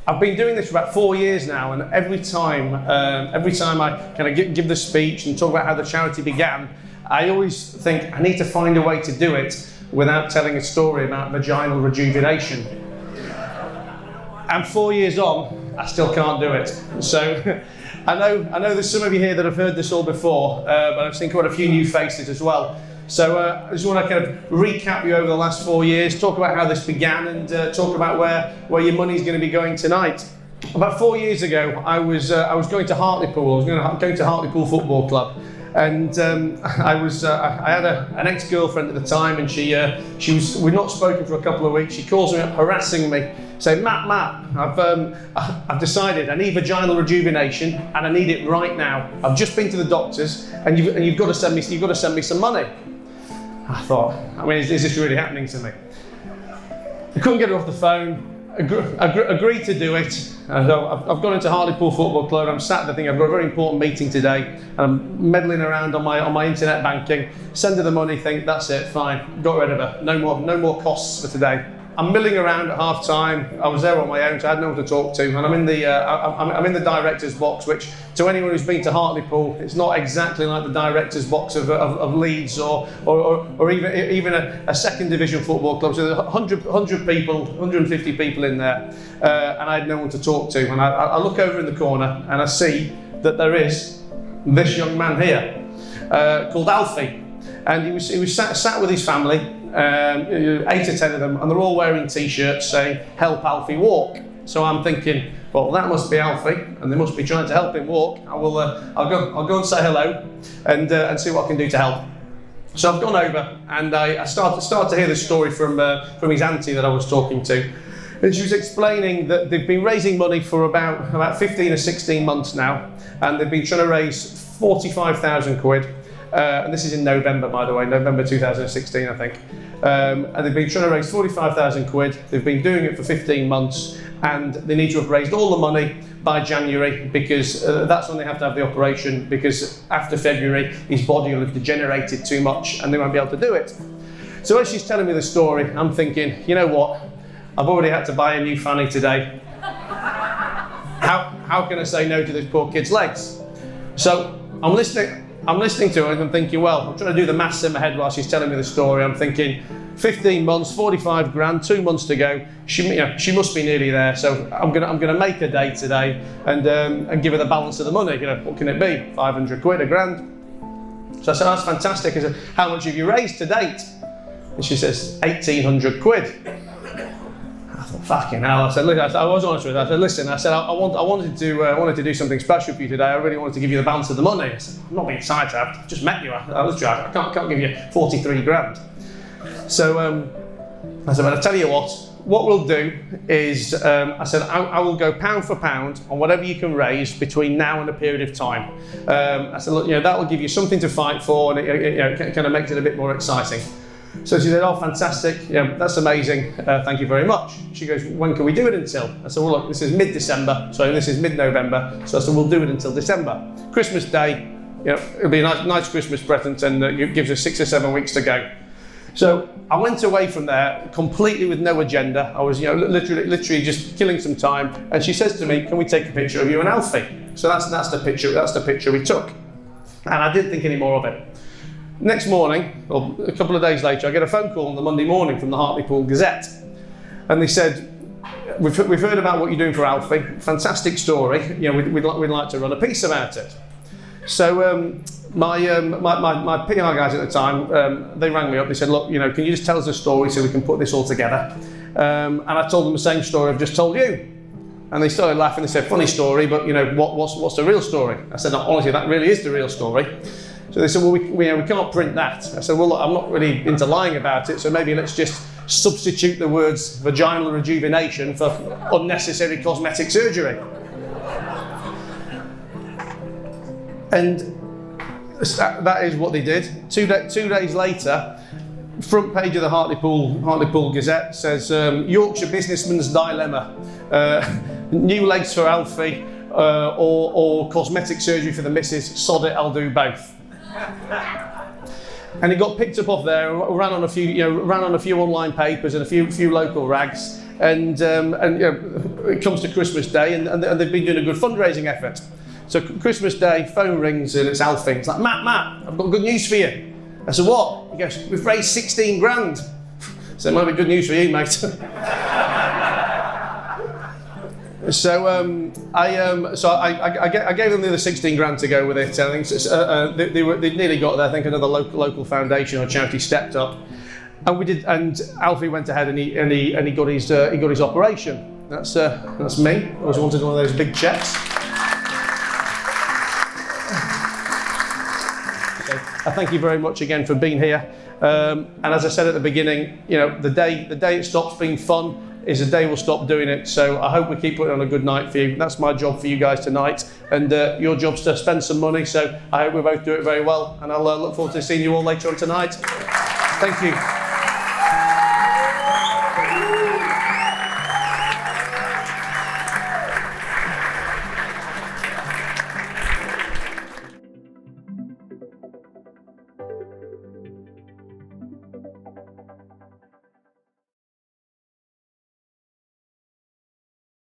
I've been doing this for about 4 years now, and every time I kind of give the speech and talk about how the charity began, I always think I need to find a way to do it without telling a story about vaginal rejuvenation. And 4 years on, I still can't do it. So I know there's some of you here that have heard this all before, but I've seen quite a few new faces as well. So I just want to kind of recap you over the last 4 years, talk about how this began, and talk about where your money's going to be going tonight. About 4 years ago, I was going to Hartlepool. I was going to Hartlepool Football Club, and I had an ex-girlfriend at the time, and we'd not spoken for a couple of weeks. She calls me up, harassing me, saying, Matt, I've decided I need vaginal rejuvenation, and I need it right now. I've just been to the doctors, and you've got to send me some money. I thought, is this really happening to me? I couldn't get her off the phone. Agreed to do it. And I've gone into Hartlepool Football Club. I'm sat there thinking I've got a very important meeting today, and I'm meddling around on my internet banking. Send her the money. Think that's it. Fine. Got rid of her. No more costs for today. I'm milling around at half time. I was there on my own, so I had no one to talk to, and I'm in the director's box, which to anyone who's been to Hartlepool, it's not exactly like the director's box of Leeds or even a second division football club. So there's 100 people, 150 people in there, and I had no one to talk to. And I look over in the corner and I see that there is this young man here called Alfie, and he was sat with his family. 8 or 10 of them, and they're all wearing t-shirts saying "Help Alfie walk." So I'm thinking, well, that must be Alfie, and they must be trying to help him walk. I'll go and say hello and see what I can do to help. So I've gone over and I start to hear the story from his auntie that I was talking to, and she was explaining that they've been raising money for about 15 or 16 months now, and they've been trying to raise 45,000 quid. And this is in November, by the way, November 2016, I think. And they've been trying to raise 45,000 quid. They've been doing it for 15 months, and they need to have raised all the money by January, because that's when they have to have the operation, because after February, his body will have degenerated too much and they won't be able to do it. So as she's telling me the story, I'm thinking, you know what? I've already had to buy a new fanny today. How can I say no to this poor kid's legs? So I'm listening to her and I'm thinking, well, I'm trying to do the maths in my head while she's telling me the story. I'm thinking, 15 months, 45 grand, 2 months to go. She must be nearly there. So I'm gonna make a day today and give her the balance of the money. What can it be? 500 quid, a grand. So I said, that's fantastic. I said, how much have you raised to date? And she says, 1,800 quid. I thought, fucking hell. I said, look, I was honest with her. I said, listen, I wanted to do something special for you today. I really wanted to give you the balance of the money. I said, I'm not being sidetracked. I've just met you. I can't give you 43 grand. So I said, well, I'll tell you what we'll do is, I said, I will go pound for pound on whatever you can raise between now and a period of time. I said, look, that will give you something to fight for, and it kind of makes it a bit more exciting. So she said, oh, fantastic, that's amazing, thank you very much. She goes, when can we do it until? I said, well, look, this is mid-December, so this is mid-November, so I said, we'll do it until December. Christmas Day, it'll be a nice Christmas present, and it gives us 6 or 7 weeks to go. So I went away from there completely with no agenda. I was, literally just killing some time, and she says to me, can we take a picture of you and Alfie? So that's the picture we took. And I didn't think any more of it. Next morning, or a couple of days later, I get a phone call on the Monday morning from the Hartlepool Gazette, and they said, we've heard about what you're doing for Alfie. Fantastic story. We'd like to run a piece about it. So my PR guys at the time, they rang me up. They said, look, can you just tell us a story so we can put this all together? And I told them the same story I've just told you. And they started laughing. They said, funny story, but what's the real story? I said, no, honestly, that really is the real story. So they said, well, we can't print that. I said, well, look, I'm not really into lying about it, so maybe let's just substitute the words vaginal rejuvenation for unnecessary cosmetic surgery. And that is what they did. 2 days later, front page of the Hartlepool Gazette says, Yorkshire businessman's dilemma. New legs for Alfie or cosmetic surgery for the missus. Sod it, I'll do both. And it got picked up off there, ran on a few online papers and a few local rags, and it comes to Christmas Day, and they've been doing a good fundraising effort. So Christmas Day, phone rings and it's Alfie. It's like, Matt, I've got good news for you. I said, what? He goes, we've raised 16 grand. So it might be good news for you, mate. So I gave them the other 16 grand to go with it. I think they'd nearly got there. I think another local foundation or charity stepped up, and we did. And Alfie went ahead and he got his operation. That's me. I always wanted one of those big checks. I thank you very much again for being here. And as I said at the beginning, the day it stops being fun is the day we'll stop doing it. So I hope we keep putting on a good night for you. That's my job for you guys tonight. And your job's to spend some money. So I hope we both do it very well. And I'll look forward to seeing you all later on tonight. Thank you.